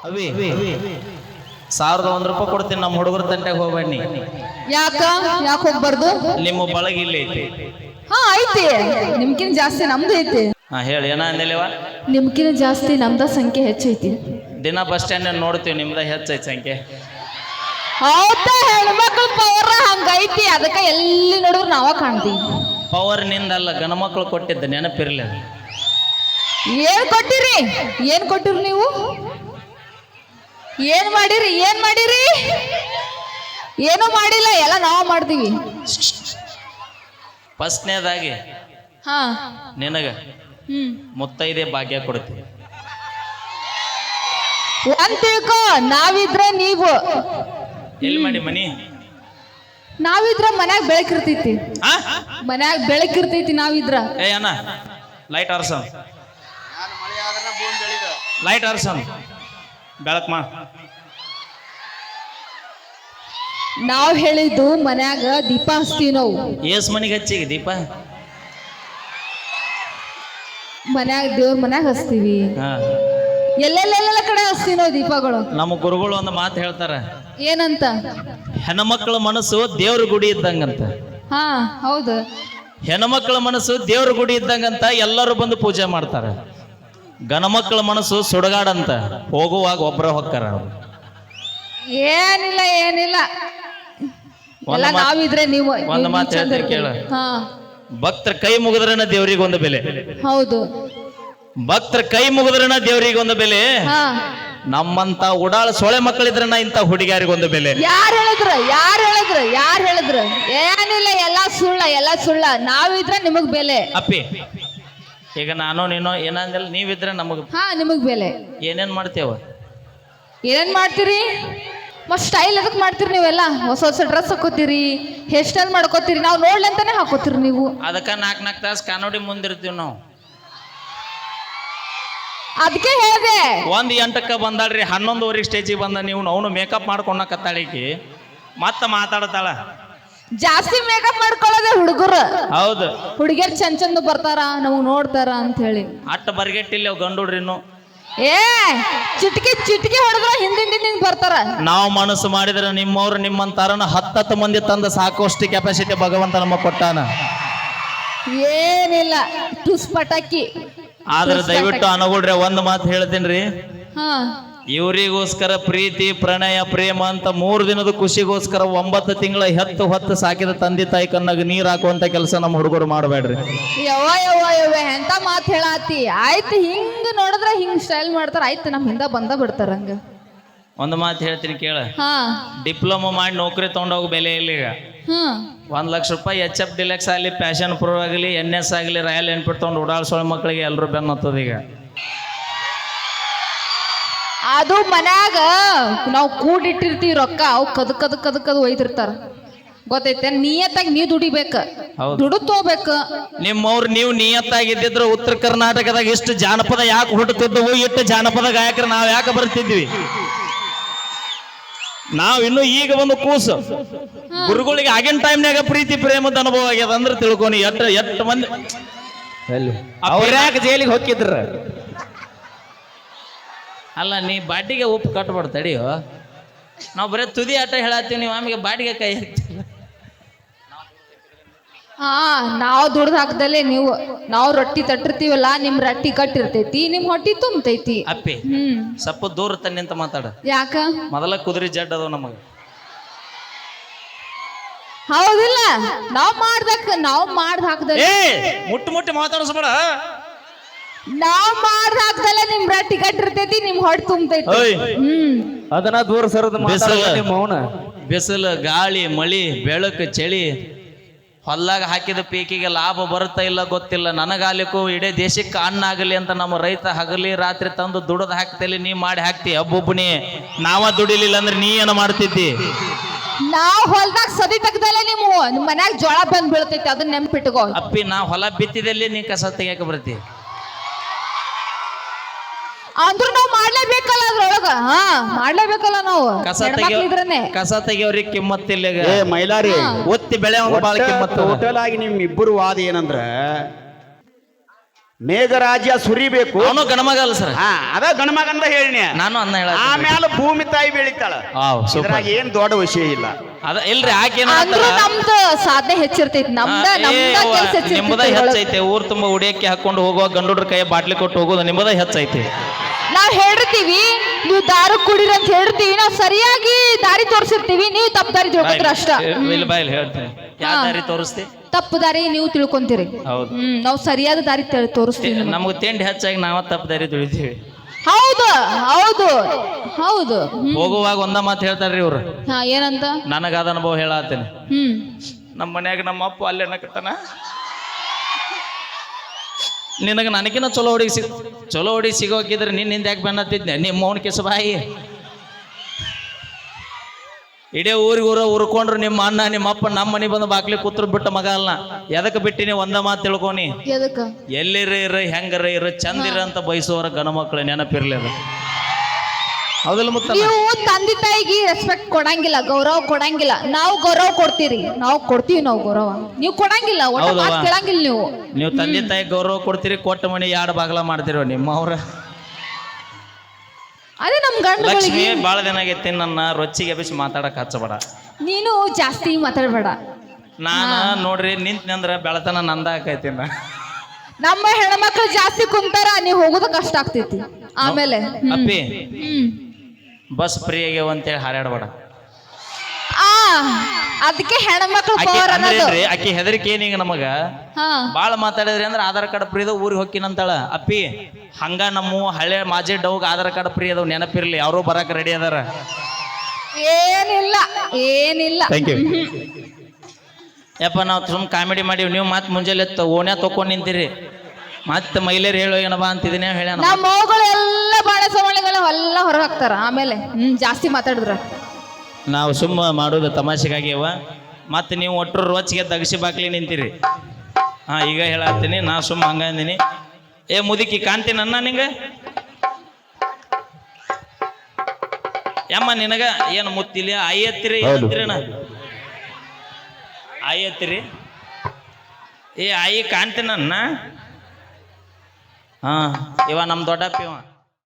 ಅವಿ 1001 ರೂಪಾಯಿ ಕೊಡ್ತೀನಿ. ನಮ್ಮ ಹುಡುಗರ ತಂಟೆಗೆ ಹೋಗ್ಬೇಡಿ. ಯಾಕೆ ಹೋಗ್ಬಾರ್ದು? ನಿಮ್ಮ ಬಳಗ ಇಲ್ಲಿ ಐತಿ. ಹಾ ಐತಿ. ನಿಮ್ಕಿನ ಜಾಸ್ತಿ ನಮ್ದು ಐತಿ. ಹಾ ಹೇಳಿ, ಏನ ಅಂದಿಲ್ಲವ? ನಿಮ್ಕಿನ ಜಾಸ್ತಿ ನಮ್ದ ಸಂಖ್ಯೆ ಹೆಚ್ಚೈತಿ. ದಿನ ಬಸ್ ಸ್ಟ್ಯಾಂಡ್ ನೋಡ್ತೀವಿ, ನಿಮ್ದ ಹೆಚ್ಚೈತಿ ಸಂಖ್ಯೆ. ಹೌದಾ? ಹೆಣ್ಮಕ್ಳು ಪವರ್ ಹಂಗೈತಿ, ಅದಕ್ಕೆ ಎಲ್ಲಿ ನೋಡಿದ್ರು ನಾವ ಕಾಣ್ತೀವಿ. ಪವರ್ ನಿಂದಲ್ಲ, ಗಣಮಕ್ಳು ಕೊಟ್ಟಿದ್ದ, ನೆನಪಿರ್ಲಿ. ಏನ್ ಕೊಟ್ಟಿರಿ ನೀವು? ಏನ್ ಮಾಡಿರಿ? ಏನು ಮಾಡಿಲ್ಲ, ಎಲ್ಲ ನಾವ ಮಾಡ್ತೀವಿ. ಫಸ್ಟ್ನೇದಾಗಿ ಹಾ ನಿನಗ ಮುತ್ತೈದೆ ಭಾಗ್ಯ ಕೊಡ್ತೀವಿ. ಒಂದ್ ತಿಳ್ಕೊ, ನಾವಿದ್ರೆ ನೀವು ಎಲ್ಲಿ ಮಾಡಿ ಮನಿ? ನಾವಿದ್ರ ಮನ್ಯಾಗ ಬೆಳಕಿರ್ತೈತಿ. ಮನ್ಯಾಗ ಬೆಳಕಿರ್ತೈತಿ ನಾವಿದ್ರ. ಏ ಅಣ್ಣ, ಲೈಟ್ ಆರ್ಸಂ, ಲೈಟ್ ಆರ್ಸಂ, ಬೆಳಕ್ ಮಾ. ನಾವ್ ಹೇಳಿದ್ದು ಮನ್ಯಾಗ ದೀಪ ಹಚ್ತೀವಿ ನಾವು. ಏಸ್ ಮನಿಗೆ ಹಚ್ಚಿಗೆ ದೀಪ? ಮನ್ಯಾಗ ದೇವ್ರ ಮನ್ಯಾಗ ಹಚ್ತೀವಿ. ಎಲ್ಲೆಲ್ಲೆಲ್ಲ ಕಡೆ ಹಚ್ತೀವಿ ನಾವು ದೀಪಗಳು. ನಮ್ಮ ಗುರುಗಳು ಒಂದು ಮಾತು ಹೇಳ್ತಾರ, ಏನಂತ? ಹೆಣ್ಮಕ್ಳ ಮನಸ್ಸು ದೇವ್ರ ಗುಡಿ ಇದ್ದಂಗಂತ. ಹಾ ಹೌದು, ಹೆಣ್ಮಕ್ಳ ಮನಸ್ಸು ದೇವ್ರ ಗುಡಿ ಇದ್ದಂಗಂತ. ಎಲ್ಲರೂ ಬಂದು ಪೂಜೆ ಮಾಡ್ತಾರ. ಗಣಮಕ್ಳ ಮನಸ್ಸು ಸುಡಗಾಡಂತ, ಹೋಗುವಾಗ ಒಬ್ಬರ ಹೊಕ್ಕಾರ. ಏನಿಲ್ಲ ಎಲ್ಲ ನಾವಿದ್ರೆ ನೀವು. ಒಂದು ಮಾತು ಹೇಳ್ತೀನಿ ಕೇಳ, ಭಕ್ತರ ಕೈ ಮುಗಿದ್ರನ ದೇವ್ರಿಗೆ ಒಂದು ಬೆಲೆ. ಹೌದು, ಭಕ್ತರ ಕೈ ಮುಗಿದ್ರನ ದೇವ್ರಿಗೆ ಒಂದು ಬೆಲೆ. ನಮ್ಮಂತ ಉಡಾಳ ಸೊಳೆ ಮಕ್ಕಳಿದ್ರನ ಇಂತ ಹುಡುಗಿಯರಿಗೊಂದು ಬೆಲೆ. ಯಾರು ಹೇಳಿದ್ರು? ಏನಿಲ್ಲ, ಎಲ್ಲ ಸುಳ್ಳ. ನಾವಿದ್ರೆ ನಿಮಗ್ ಬೆಲೆ. ಅಪ್ಪಿ, ಈಗ ನಾನು ನೀನು ಏನಂದಿಲ್ಲ, ನೀವಿದ್ರೆ ನಮಗ್ ನಿಮಗ್ ಬೆಲೆ. ಏನೇನ್ ಮಾಡ್ತೇವ? ಏನೇನ್ ಮಾಡ್ತೀರಿ? ಮತ್ ಸ್ಟೈಲ್ ಅದಕ್ಕೆ ಮಾಡ್ತೀರಿ ನೀವೆಲ್ಲ. ಹೊಸ ಡ್ರೆಸ್ ಹಾಕೋತೀರಿ, ಹೇರ್ ಸ್ಟೈಲ್ ಮಾಡ್ಕೋತೀರಿ. ನಾವು ನೋಡ್ಲಂತಾನೆ ಹಾಕೋತೀರಿ ನೀವು. ಅದಕ್ಕ 4 ತಾಸು ಕಾನೋಡಿ ಮುಂದಿರ್ತೀವಿ ನಾವು. ಅದಕ್ಕೆ ಹೇಳಿದೆ, 1:08ಕ್ಕೆ ಬಂದಾಳ್ರಿ, 11:00 ಸ್ಟೇಜಿಗೆ ಬಂದ. ನೀವು ಅವನು ಮೇಕಪ್ ಮಾಡ್ಕೊಂಡಕತ್ತಾಳಿಕಿ ಮತ್ತ ಮಾತಾಡತಾಳ. ಜಾಸ್ತಿ ಮೇಕಪ್ ಮಾಡ್ಕೊಳ್ಳೋದೆ ಹುಡುಗರು. ಹೌದು, ಹುಡುಗಿಯರ್ ಚಂದ ಬರ್ತಾರ, ನಮಗ್ ನೋಡ್ತಾರ ಅಂತ ಹೇಳಿ ಅಟ್ಟ ಬರ್ಗೆಟ್ಟಿಲ್ಲ ಗಂಡು ಹುಡ್ರಿನು. ಚಿಟಿಕೆ ಹೊಡೆದ್ರ ಹಿಂದಿಂದ ಬರ್ತಾರ. ನಾವು ಮನಸ್ಸು ಮಾಡಿದ್ರೆ ನಿಮ್ಮವ್ರು ನಿಮ್ಮಂತಾರನ 10 ಮಂದಿ ತಂದ ಸಾಕಷ್ಟು ಕೆಪಾಸಿಟಿ ಭಗವಂತ ನಮಗ್ ಕೊಟ್ಟಾನ. ಏನಿಲ್ಲ, ಟುಸ್ ಪಟಾಕಿ. ಆದ್ರೆ ದಯವಿಟ್ಟು ಅನಗುಡ್ರೆ ಒಂದು ಮಾತು ಹೇಳ್ತೀನಿ. ಇವರಿಗೋಸ್ಕರ ಪ್ರೀತಿ ಪ್ರಣಯ ಪ್ರೇಮ ಅಂತ 3 ದಿನದ ಖುಷಿಗೋಸ್ಕರ 9 ತಿಂಗಳ ಹೊತ್ತು ಸಾಕಿದ ತಂದೆ ತಾಯಿ ಕಣ್ಣಾಗ ನೀರ್ ಹಾಕುವಂತ ಕೆಲಸ ನಮ್ಮ ಹುಡುಗರು ಮಾಡಬೇಡ್ರಿ. ಯವ್ವ ಎಂತ ಮಾತು ಹೇಳಾತಿ. ಆಯ್ತು, ಹಿಂಗ್ ನೋಡಿದ್ರೆ ಹಿಂಗ್ ಸ್ಟೈಲ್ ಮಾಡ್ತಾರ, ಆಯ್ತು ನಮ್ ಹಿಂದ ಬಂದ ಬಿಡ್ತಾರ. ಹಂಗ ಒಂದು ಮಾತು ಹೇಳ್ತೀನಿ ಕೇಳ, ಡಿಪ್ಲೊಮಾ ಮಾಡಿ ನೌಕರಿ ತಗೊಂಡೋಗ ಬೆಲೆ ಇಲ್ಲ ಈಗ. 1 ಲಕ್ಷ ರೂಪಾಯಿ HF ಡಿಲೆಕ್ಸ್ ಆಗಲಿ, ಪ್ಯಾಷನ್ ಪ್ರೋ ಆಗಲಿ, NS ಆಗಲಿ, ರಾಯಲ್ ಎನ್ಫೀಲ್ಡ್ ತಗೊಂಡು ಓಡಾಡ್ಸೋ ಮಕ್ಕಳಿಗೆ ಎಲ್ಲರೂ ಬೆನ್ನ ಹತ್ತದ ಈಗ. ಅದು ಮನ್ಯಾಗ ನಾವು ಕೂಡಿಟ್ಟಿರ್ತೀವಿ ರೊಕ್ಕ, ಅವು ಕದ್ ಒಯ್ದಿರ್ತಾರ. ಗೊತ್ತೈತೆ? ನಿಯತ್ತಾಗಿ ನೀ ದುಡಿಬೇಕ, ದುಡ್ಡು ತಗೋಬೇಕು. ನಿಮ್ಮವ್ರು ನೀವು ನಿಯತ್ತಾಗಿದ್ದಿದ್ರು ಉತ್ತರ ಕರ್ನಾಟಕದಾಗ ಇಷ್ಟು ಜಾನಪದ ಯಾಕೆ ಹುಟ್ಟುತ್ತಿದ್ದವು? ಇಷ್ಟು ಜಾನಪದ ಗಾಯಕರು ನಾವ್ ಯಾಕೆ ಬರ್ತಿದ್ವಿ? ನಾವ್ ಇನ್ನು ಈಗ ಒಂದು ಕೂಸು. ಗುರುಗಳಿಗೆ ಆಗಿನ ಟೈಮ್ನಾಗ ಪ್ರೀತಿ ಪ್ರೇಮದ ಅನುಭವ ಆಗ್ಯದ ಅಂದ್ರೆ ತಿಳ್ಕೊನಿ. ಎಷ್ಟು ಮಂದಿ ಅವ್ರ ಯಾಕೆ ಜೈಲಿಗೆ ಹೋಗಿದ್ರ? ಅಲ್ಲ, ನೀ ಬಾಟಿಗೆ ಉಪ್ಪು ಕಟ್ಬಾರ್ದು, ತಡಿಯೋ. ನಾವು ಬರೀ ತುದಿ ಆಟ ಹೇಳತ್ತೀವಿ, ನೀವು ಆಮೇಲೆ ಬಾಟಿಗೆ ಕೈ ಹಾಕ್ತಿಲ್ಲ. ನಾವು ದುಡ್ದು ಹಾಕ್ದಲ್ಲೇ ನಾವು ರೊಟ್ಟಿ ತಟ್ಟಿರ್ತೀವಲ್ಲ, ನಿಮ್ ರೊಟ್ಟಿ ಕಟ್ಟಿರ್ತೈತಿ, ನಿಮ್ ಹೊಟ್ಟಿ ತುಂಬತೈತಿ. ಅಪ್ಪಿ ಸ್ವಲ್ಪ ದೂರ ತನ್ನಿಂತ ಮಾತಾಡ. ಯಾಕ? ಮೊದಲ ಕುದುರೆ ಜಡ್ ಅದಾವ ನಮಗ. ಹೌದಿಲ್ಲ? ನಾವ್ ಮಾಡ್ದ ಹಾಕ್ದಲ್ಲ, ಮುಟ್ಟಿ ಮಾತಾಡಿಸ್ಬೇಡ. ನಾವ್ ಮಾಡ್ದ ಹಾಕ್ದಲ್ಲ ನಿಮ್ ರೊಟ್ಟಿ ಕಟ್ಟಿರ್ತೈತಿ, ನಿಮ್ ಹೊಟ್ಟಿ ತುಂಬತೈತಿ. ಅದನ್ನ ದೂರ ಸರದ ಬಿಸಿಲು ಗಾಳಿ ಮಳಿ ಬೆಳಕು ಚಳಿ ಹೊಲ್ಲಾಗ ಹಾಕಿದ ಪೀಕಿಗೆ ಲಾಭ ಬರುತ್ತಾ ಇಲ್ಲ ಗೊತ್ತಿಲ್ಲ. ನನಗಾಲಿಕ್ಕೂ ಇಡೀ ದೇಶಕ್ಕೆ ಅನ್ನ ಆಗಲಿ ಅಂತ ನಮ್ಮ ರೈತ ಹಗಲಿ ರಾತ್ರಿ ತಂದು ದುಡದ್ ಹಾಕ್ತೇಲಿ, ನೀ ಮಾಡಿ ಹಾಕ್ತಿ ಒಬ್ಬೊಬ್ಬನಿ. ನಾವ ದುಡಿಲಿಲ್ಲ ಅಂದ್ರೆ ನೀ ಏನ ಮಾಡ್ತಿದ್ದಿ? ನಾವ್ ಹೊಲ್ದಾಗ ಸದಿ ತೆಗ್ದಲ್ಲ, ನಿಮ್ ಮನ್ಯಾಗ ಜೋಳ ಬಂದ್ ಬೀಳ್ತೈತಿ, ಅದನ್ನ ನೆನ್ಪಿಟ್ಕೋ. ಅಪ್ಪಿ, ನಾ ಹೊಲ ಬಿತ್ತಿದಲ್ಲಿ ನೀ ಕಸ ತೆಗಿಯಕ ಬರ್ತಿ. ಅಂದ್ರೂ ನಾವ್ ಮಾಡ್ಲೇಬೇಕಲ್ಲ, ಅದ್ರೊಳಗ ಮಾಡ್ಲೇಬೇಕಲ್ಲ ನಾವು. ಕಸ ತೆಗಿಯವ್ರಿಗೆ ಕಿಮ್ಮತ್ತಿಲ್ಲ. ಮೈಲಾರಿ ಒತ್ತಿ ಬೆಳೆ ಬಾಳ ಕಿಮ್ಮತ್ತು. ಟೋಟಲ್ ಆಗಿ ನಿಮ್ ಇಬ್ಬರು ವಾದ ಏನಂದ್ರ ಮೇಘರಾಜ್ಯ ಸುರಿಬೇಕು. ಅವನು ಗಣಮಗ ಅಲ್ಲ ಸರ್. ಹಾ ಅದ ಗಣಮಗಂದ ಹೇಳಿನಿ ನಾನು ಅನ್ನ ಹೇಳ. ಆಮೇಲೆ ಭೂಮಿ ತಾಯಿ ಬೆಳಿತಾಳ. ಇದ್ರಾಗ ಏನ್ ದೊಡ್ಡ ವಿಷಯ ಇಲ್ಲ. ಅದ ಇಲ್ರಿ ಆಕೆ ಅಂದ್ರೂ ನಮ್ದು ಸಾಧನೆ ಹೆಚ್ಚಿರ್ತೈತಿ. ನಿಮ್ಮದ ಹೆಚ್ಚೈತೆ. ಊರ್ ತುಂಬಾ ಉಡಿಯಕ್ಕೆ ಹಾಕೊಂಡು ಹೋಗುವ ಗಂಡುಡ್ರ ಕೈ ಬಾಟ್ಲಿ ಕೊಟ್ಟು ಹೋಗೋದು ನಿಮ್ಮದ ಹೆಚ್ಚೈತಿ. ನಾವ್ ಹೇಳಿರ್ತೀವಿ ನೀವು ದಾರು ಕುಡಿರಿ ಅಂತ ಹೇಳಿರ್ತೀವಿ. ನಾವ್ ಸರಿಯಾಗಿ ದಾರಿ ತೋರಿಸಿರ್ತೀವಿ, ನೀವು ತಪ್ಪು ದಾರಿ ತಿಳ್ಕೊಂತೀರ ಅಷ್ಟ. ಬಾಯಲ್ಲಿ ಹೇಳ್ತೀನಿ ಯಾವ ದಾರಿ ತೋರಿಸ್ತಿ? ತಪ್ಪು ದಾರಿ ನೀವು ತಿಳ್ಕೊಂತೀರಿ. ಹೌದು. ನಾವು ಸರಿಯಾದ ದಾರಿ ತೋರಿಸ್ತೀವಿ. ನಮ್ಗೆ ತಿಂಡಿ ಹೆಚ್ಚಾಗಿ ನಾವ ತಪ್ಪು ದಾರಿ ತುಳಿತೀವಿ. ಹೌದು ಹೌದು ಹೌದು. ಹೋಗುವಾಗ ಒಂದ ಮಾತು ಹೇಳ್ತಾರ್ರಿ ಇವ್ರು. ಹಾ ಏನಂತ? ನನಗಾದ ಅನುಭವ ಹೇಳತ್ತೇನೆ. ನಮ್ಮ ಮನ್ಯಾಗ ನಮ್ಮ ಅಪ್ಪ ಅಲ್ಲೇ ನಕ್ಕತಾನ, ನಿನಗೆ ನನಗಿನ ಚಲೋ ಹುಡುಗಿ ಸಿಗೋಕಿದ್ರೆ ನಿನ್ನಿಂದ ಯಾಕೆ ಬೆನ್ನತ್ತಿದ್ನೆ ನಿಮ್ಮ ಮೌನ ಕೆಸ ಬಾಯಿ. ಇಡೀ ಊರಿಗೂರ ಉರ್ಕೊಂಡ್ರು ನಿಮ್ಮ ಅಣ್ಣ ನಿಮ್ಮ ಅಪ್ಪ ನಮ್ಮ ಮನೆ ಬಂದು ಬಾಕ್ಲಿ ಕೂತ್ರು ಬಿಟ್ಟ ಮಗ ಅಲ್ಲ. ಎದಕ್ಕೆ ಬಿಟ್ಟಿನಿ ಒಂದ ಮಾತು ತಿಳ್ಕೊನಿ. ಎಲ್ಲಿರ ಇರ ಹೆಂಗರ ಇರ ಚಂದಿರ ಅಂತ ಬಯಸುವವರ ಗಣ ಮಕ್ಕಳು ನೆನಪಿರ್ಲಿ. ಅದು ಹೌದಲ್ಲ ಮುತ್ತ? ನೀವು ತಂದೆ ತಾಯಿಗೆ ರೆಸ್ಪೆಕ್ಟ್ ಕೊಡಂಗಿಲ್ಲ, ಗೌರವ ಕೊಡಂಗಿಲ್ಲ. ನಾವು ಗೌರವ ಕೊಡ್ತೀರಿ, ನಾವು ಕೊಡ್ತೀವಿ. ನಾವು ಗೌರವ ನೀವು ಕೊಡಂಗಿಲ್ಲ, ಕೇಳಂಗಿಲ್ಲ. ನೀವು ತಂದೆ ತಾಯಿ ಗೌರವ ಕೊಡ್ತೀರಿ, ಕೊಟ್ಟ ಮನೆ ಎರಡು ಬಾಗಲ ಮಾಡ್ತಿರೋ ನಿಮ್ಮವ್ರ. ಅದೇ ನಮ್ ಗಂಡ ಲಕ್ಷ್ಮಿ ಬಾಳ ದಿನ ಆಗೈತಿ ನನ್ನ ರೊಚ್ಚಿಗೆ ಎಬ್ಬಿಸಿ ಮಾತಾಡಕ್ ಹಚ್ಚಬೇಡ. ನೀನು ಜಾಸ್ತಿ ಮಾತಾಡಬೇಡ. ನಾನ ನೋಡ್ರಿ ನಿಂತ್ನಂದ್ರ ಬೆಳತನ ನಂದ ಆಕೈತಿ. ನಮ್ಮ ಹೆಣ್ಮಕ್ಳು ಜಾಸ್ತಿ ಕುಂತಾರ, ನೀವು ಹೋಗೋದು ಕಷ್ಟ ಆಗ್ತೈತಿ. ಆಮೇಲೆ ಅಪ್ಪಿ ಬಸ್ ಫ್ರೀ ಆಗ್ಯಾವ ಅಂತೇಳಿ ಹಾರಾಡಬೇಡ. ಅದಕ್ಕೆ ಹೆಣ್ಮಕ್ಳು ಆಕಿ ಹೆದರಿಕೆ ಏನೀಗ ನಮಗ ಬಾಳ ಮಾತಾಡಿದ್ರಿ ಅಂದ್ರೆ ಆಧಾರ್ ಕಾರ್ಡ್ ಫ್ರೀ ಅದ ಊರಿಗೆ ಹೊಕ್ಕಿನಂತಾಳ. ಅಪ್ಪಿ ಹಂಗ ನಮ್ಮ ಹಳೆ ಮಾಜಿ ಡೌಗ್ ಆಧಾರ್ ಕಾರ್ಡ್ ಫ್ರೀ ಅದಾವ, ನೆನಪಿರ್ಲಿ. ಅವರು ಬರಕ್ ರೆಡಿ ಅದಾರ. ಏನಿಲ್ಲ ಏನಿಲ್ಲ. Thank you. ಯಪ್ಪ ನಾವು ಸುಮ್ ಕಾಮಿಡಿ ಮಾಡೀವಿ, ನೀವು ಮತ್ತೆ ಮುಂಜಾನೆ ಓಣ್ಯಾ ತಕೊಂಡ್ ನಿಂತೀರಿ. ಮತ್ತೆ ಮಹಿಳೆಯರು ಹೇಳೋ ಏನಬಾ ಅಂತಿದ್ದೀನಿ ಹೇಳ. ನಮ್ಮ ಮಗಳು ಎಲ್ಲ ಬಾಳೆ ಸವಳಿಗಳು ಎಲ್ಲ ಹೊರ ಹಾಕ್ತಾರ. ಆಮೇಲೆ ಜಾಸ್ತಿ ಮಾತಾಡಿದ್ರ ನಾವು ಸುಮ್ಮ ಮಾಡೋದು ತಮಾಷೆಗಾಗ್ಯವ. ಮತ್ತೆ ನೀವು ಒಟ್ಟರು ರೋಚಿಗೆ ದಗಸಿ ಬಾಕ್ಲಿ ನಿಂತೀರಿ. ಈಗ ಹೇಳತ್ತೀನಿ, ನಾ ಸುಮ್ಮ ಹಂಗ ಅಂದಿನಿ. ಏ ಮುದುಕಿ ಕಾಣ್ತೀನಿ ಅನ್ನ ನಿಂಗ ಯಮ್ಮ ನಿನಗ ಏನು ಮುತ್ತಿಲ್ಲ ಆಯಿ ಎತ್ತಿರಿ ಆಯಿ ಎತ್ತಿರಿ. ಏ ಆಯಿ ಕಾಣ್ತೀನನ್ನ. ಇವ ನಮ್ಮ ದೊಡ್ಡಪ್ಪ ಇವ.